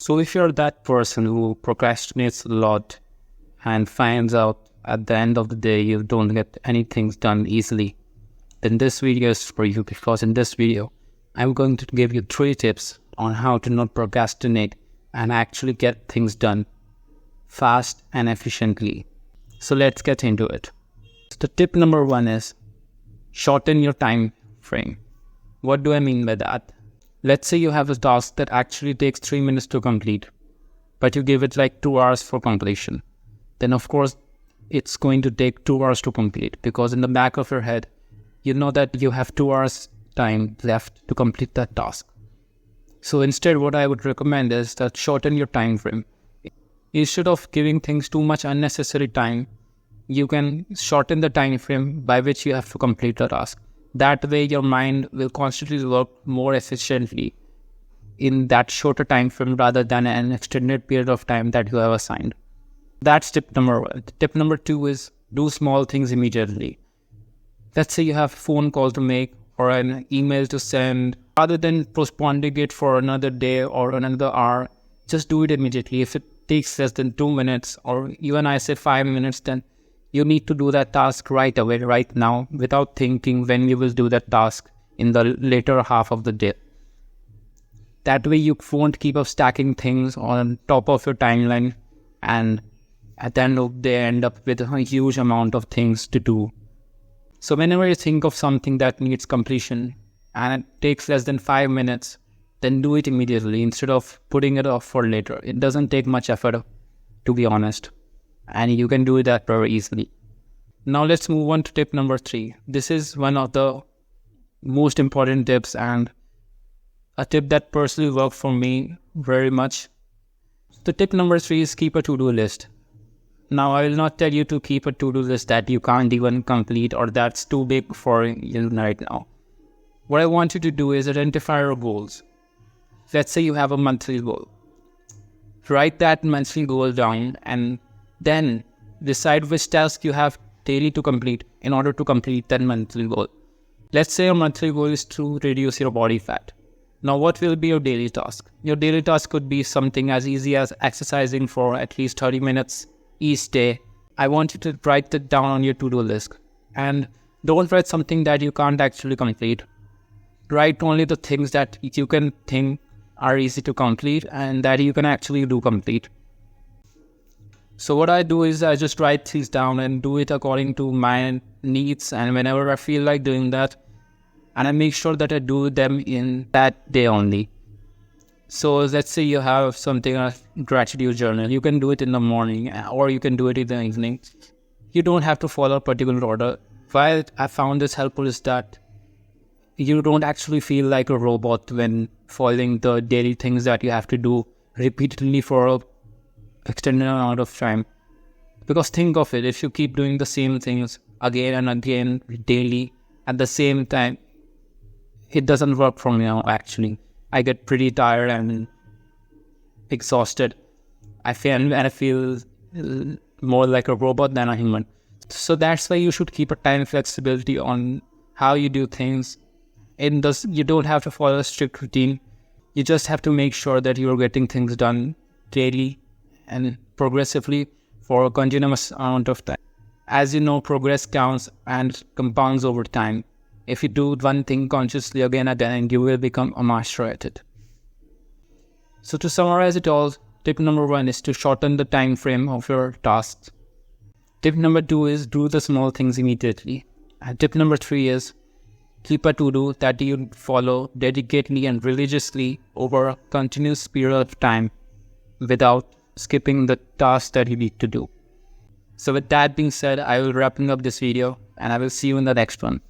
So if you're that person who procrastinates a lot and finds out at the end of the day you don't get anything done easily, then this video is for you, because in this video, I'm going to give you 3 tips on how to not procrastinate and actually get things done fast and efficiently. So let's get into it. So tip number 1 is shorten your time frame. What do I mean by that? Let's say you have a task that actually takes 3 minutes to complete, but you give it like 2 hours for completion. Then of course, it's going to take 2 hours to complete, because in the back of your head, you know that you have 2 hours time left to complete that task. So instead, what I would recommend is that shorten your time frame. Instead of giving things too much unnecessary time, you can shorten the time frame by which you have to complete the task. That way, your mind will constantly work more efficiently in that shorter time frame rather than an extended period of time that you have assigned. That's tip number 1. Tip number 2 is do small things immediately. Let's say you have a phone call to make or an email to send. Rather than postponing it for another day or another hour, just do it immediately. If it takes less than 2 minutes, or even I say 5 minutes, then you need to do that task right away, right now, without thinking when you will do that task in the later half of the day. That way you won't keep up stacking things on top of your timeline, and at the end of the day end up with a huge amount of things to do. So whenever you think of something that needs completion and it takes less than 5 minutes, then do it immediately instead of putting it off for later. It doesn't take much effort, to be honest, and you can do that very easily. Now let's move on to tip number 3. This is one of the most important tips and a tip that personally worked for me very much. The tip number 3 is keep a to-do list. Now, I will not tell you to keep a to-do list that you can't even complete or that's too big for you right now. What I want you to do is identify your goals. Let's say you have a monthly goal. Write that monthly goal down and then decide which task you have daily to complete in order to complete that monthly goal. Let's say your monthly goal is to reduce your body fat. Now, what will be your daily task? Your daily task could be something as easy as exercising for at least 30 minutes each day. I want you to write it down on your to-do list. And don't write something that you can't actually complete. Write only the things that you can think are easy to complete and that you can actually do complete. So what I do is I just write things down and do it according to my needs, and whenever I feel like doing that, and I make sure that I do them in that day only. So let's say you have something, a gratitude journal. You can do it in the morning or you can do it in the evening. You don't have to follow a particular order. Why I found this helpful is that you don't actually feel like a robot when following the daily things that you have to do repeatedly for an extended amount of time. Because think of it, if you keep doing the same things again and again daily at the same time, it doesn't work for me now actually. I get pretty tired and exhausted. I feel more like a robot than a human. So that's why you should keep a time flexibility on how you do things. You don't have to follow a strict routine. You just have to make sure that you're getting things done daily and progressively for a continuous amount of time. As you know, progress counts and compounds over time. If you do one thing consciously again and again, you will become a master at it. So to summarize it all, tip number 1 is to shorten the time frame of your tasks. Tip number 2 is do the small things immediately. And tip number 3 is keep a to-do that you follow dedicatedly and religiously over a continuous period of time without skipping the tasks that you need to do. So with that being said, I will wrapping up this video and I will see you in the next one.